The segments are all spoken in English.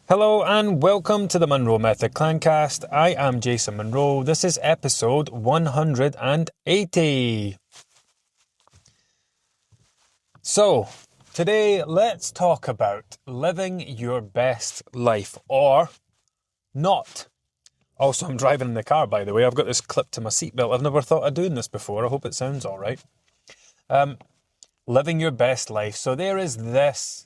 Hello and welcome to the Monroe Method Clancast. I am Jason Monroe. This is episode 180. So, today let's talk about living your best life or not. Also, I'm driving in the car, by the way. I've got this clipped to my seatbelt. I've never thought of doing this before. I hope it sounds all right. Living your best life. So there is this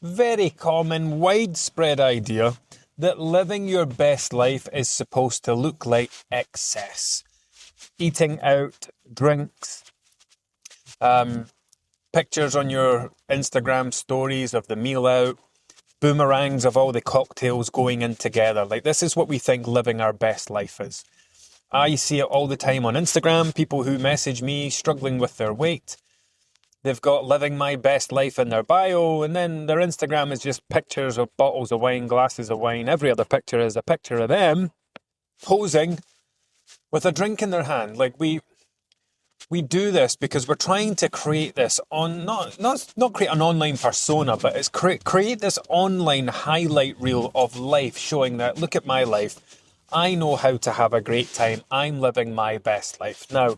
very common, widespread idea that living your best life is supposed to look like excess. Eating out, drinks, pictures on your Instagram stories of the meal out, boomerangs of all the cocktails going in together. Like, this is what we think living our best life is. I see it all the time on Instagram, people who message me struggling with their weight. They've got living my best life in their bio, and then their Instagram is just pictures of bottles of wine, glasses of wine. Every other picture is a picture of them posing with a drink in their hand. Like, we do this because we're trying to create this not create an online persona, but it's create this online highlight reel of life, showing that, look at my life. I know how to have a great time. I'm living my best life. Now,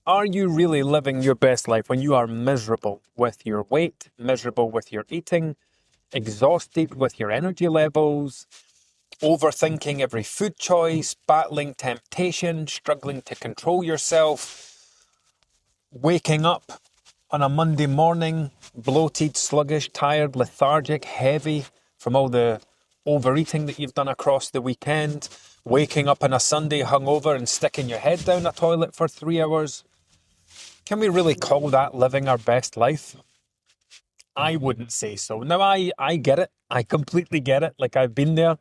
are you really living your best life when you are miserable with your weight, miserable with your eating, exhausted with your energy levels, overthinking every food choice, battling temptation, struggling to control yourself, waking up on a Monday morning, bloated, sluggish, tired, lethargic, heavy from all the overeating that you've done across the weekend, waking up on a Sunday hungover and sticking your head down a toilet for 3 hours? Can we really call that living our best life? I wouldn't say so. Now, I get it. I completely get it. Like, I've been there.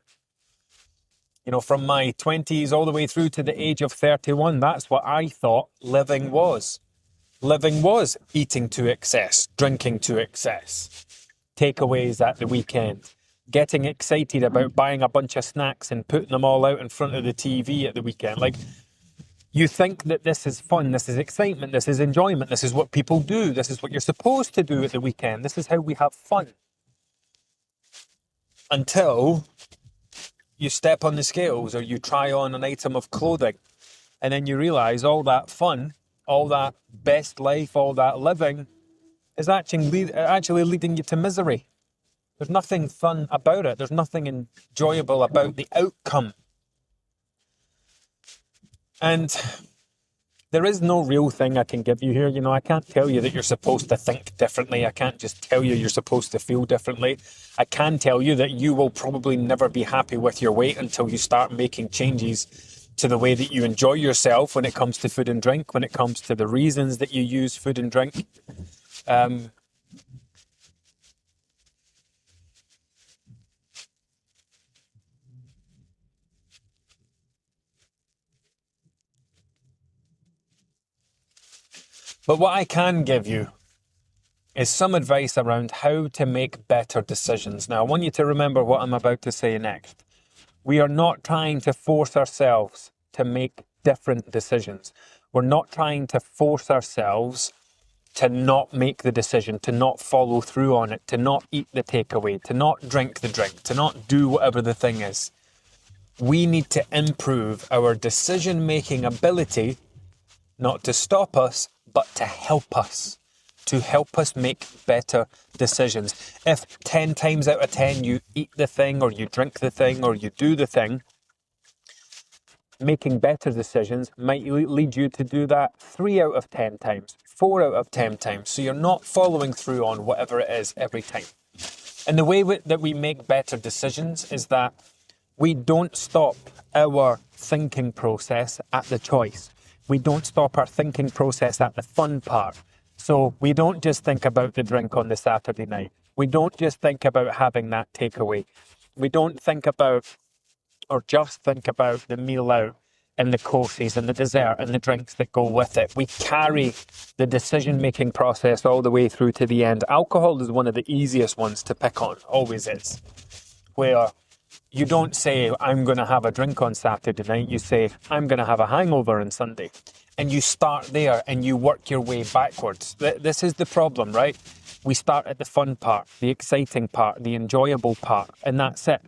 You know, from my 20s all the way through to the age of 31, that's what I thought living was. Living was eating to excess, drinking to excess, takeaways at the weekend, getting excited about buying a bunch of snacks and putting them all out in front of the TV at the weekend. Like, you think that this is fun, this is excitement, this is enjoyment, this is what people do, this is what you're supposed to do at the weekend, this is how we have fun. Until you step on the scales or you try on an item of clothing, and then you realise all that fun, all that best life, all that living is actually leading you to misery. There's nothing fun about it. There's nothing enjoyable about the outcome. And there is no real thing I can give you here. You know, I can't tell you that you're supposed to think differently. I can't just tell you you're supposed to feel differently. I can tell you that you will probably never be happy with your weight until you start making changes to the way that you enjoy yourself when it comes to food and drink, when it comes to the reasons that you use food and drink. But what I can give you is some advice around how to make better decisions. Now, I want you to remember what I'm about to say next. We are not trying to force ourselves to make different decisions. We're not trying to force ourselves to not make the decision, to not follow through on it, to not eat the takeaway, to not drink the drink, to not do whatever the thing is. We need to improve our decision-making ability, not to stop us, but to help us make better decisions. If 10 times out of 10 you eat the thing or you drink the thing or you do the thing, making better decisions might lead you to do that 3 out of 10 times, 4 out of 10 times. So you're not following through on whatever it is every time. And the way that we make better decisions is that we don't stop our thinking process at the choice. We don't stop our thinking process at the fun part. So we don't just think about the drink on the Saturday night. We don't just think about having that takeaway. We don't think about or just think about the meal out and the courses and the dessert and the drinks that go with it. We carry the decision-making process all the way through to the end. Alcohol is one of the easiest ones to pick on, always is, where you don't say, I'm going to have a drink on Saturday night. You say, I'm going to have a hangover on Sunday. And you start there and you work your way backwards. This is the problem, right? We start at the fun part, the exciting part, the enjoyable part, and that's it.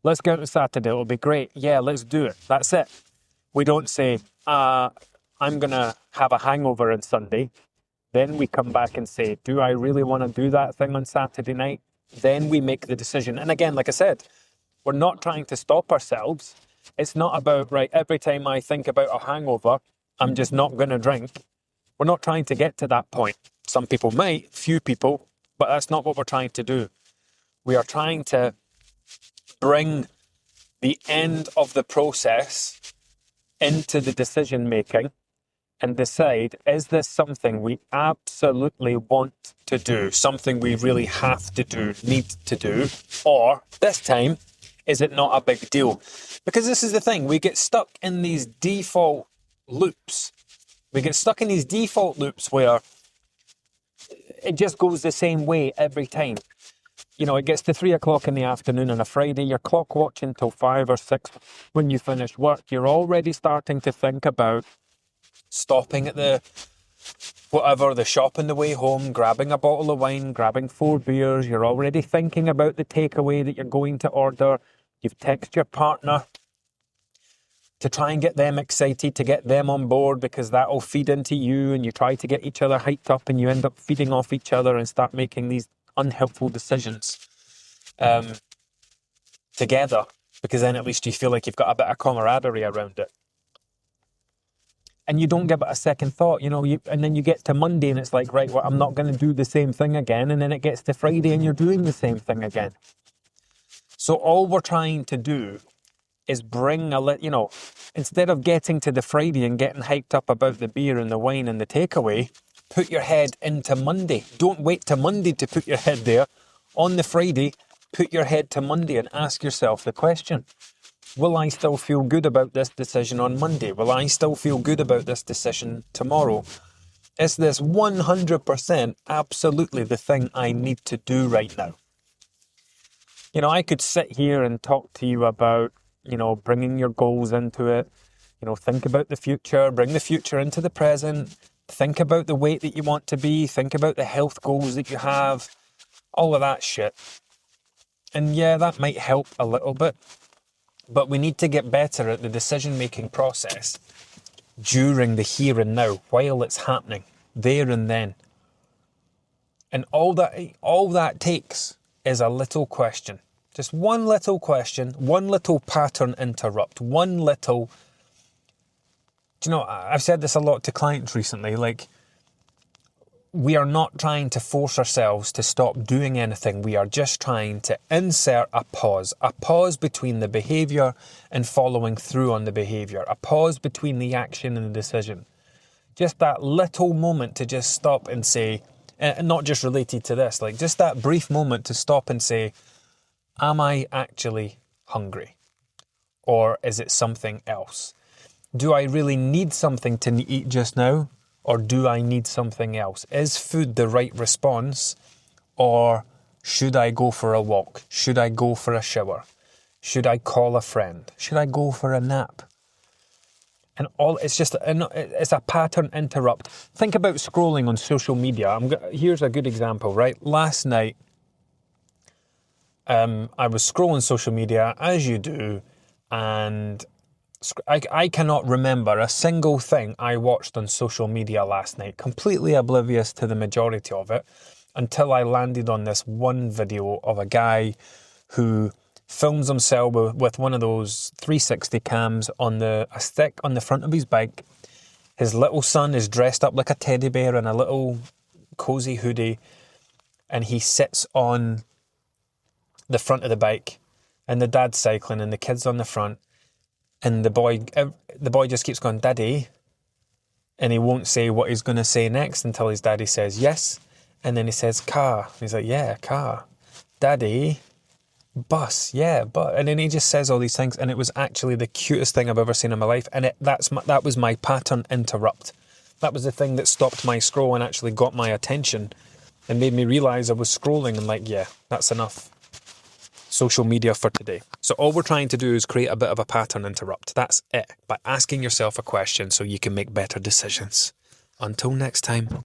Let's go out on Saturday, it'll be great. Yeah, let's do it. That's it. We don't say, I'm going to have a hangover on Sunday. Then we come back and say, do I really want to do that thing on Saturday night? Then we make the decision. And again, like I said, we're not trying to stop ourselves. It's not about, right, every time I think about a hangover, I'm just not going to drink. We're not trying to get to that point. Some people might, few people, but that's not what we're trying to do. We are trying to bring the end of the process into the decision making and decide, is this something we absolutely want to do, something we really have to do, need to do, or this time, is it not a big deal? Because this is the thing, we get stuck in these default loops. We get stuck in these default loops where it just goes the same way every time. You know, it gets to 3 o'clock in the afternoon on a Friday, you're clock watching till 5 or 6 when you finish work. You're already starting to think about stopping at the shop on the way home, grabbing a bottle of wine, grabbing 4 beers. You're already thinking about the takeaway that you're going to order. You've texted your partner to try and get them excited, to get them on board, because that'll feed into you, and you try to get each other hyped up and you end up feeding off each other and start making these unhelpful decisions together, because then at least you feel like you've got a bit of camaraderie around it. And you don't give it a second thought, you know, and then you get to Monday and it's like, right, well, I'm not going to do the same thing again. And then it gets to Friday and you're doing the same thing again. So all we're trying to do is bring instead of getting to the Friday and getting hyped up about the beer and the wine and the takeaway, put your head into Monday. Don't wait till Monday to put your head there. On the Friday, put your head to Monday and ask yourself the question, will I still feel good about this decision on Monday? Will I still feel good about this decision tomorrow? Is this 100% absolutely the thing I need to do right now? You know, I could sit here and talk to you about, you know, bringing your goals into it. You know, think about the future, bring the future into the present. Think about the weight that you want to be. Think about the health goals that you have. All of that shit. And yeah, that might help a little bit. But we need to get better at the decision-making process during the here and now, while it's happening, there and then. And all that takes is a little question. Just one little question, one little pattern interrupt, one little... Do you know, I've said this a lot to clients recently, like, we are not trying to force ourselves to stop doing anything. We are just trying to insert a pause between the behaviour and following through on the behaviour, a pause between the action and the decision. Just that little moment to just stop and say, and not just related to this, like just that brief moment to stop and say, am I actually hungry? Or is it something else? Do I really need something to eat just now? Or do I need something else? Is food the right response? Or should I go for a walk? Should I go for a shower? Should I call a friend? Should I go for a nap? And it's a pattern interrupt. Think about scrolling on social media. Here's a good example, right? Last night, I was scrolling social media, as you do, and I cannot remember a single thing I watched on social media last night, completely oblivious to the majority of it, until I landed on this one video of a guy who films himself with one of those 360 cams on a stick on the front of his bike. His little son is dressed up like a teddy bear in a little cozy hoodie, and he sits on the front of the bike, and the dad's cycling and the kid's on the front. And the boy just keeps going, Daddy, and he won't say what he's going to say next until his daddy says yes, and then he says car. He's like, yeah, car. Daddy, bus, yeah, but, and then he just says all these things, and it was actually the cutest thing I've ever seen in my life, and that was my pattern interrupt. That was the thing that stopped my scroll and actually got my attention and made me realise I was scrolling and like, yeah, that's enough social media for today. So all we're trying to do is create a bit of a pattern interrupt. That's it. By asking yourself a question so you can make better decisions. Until next time.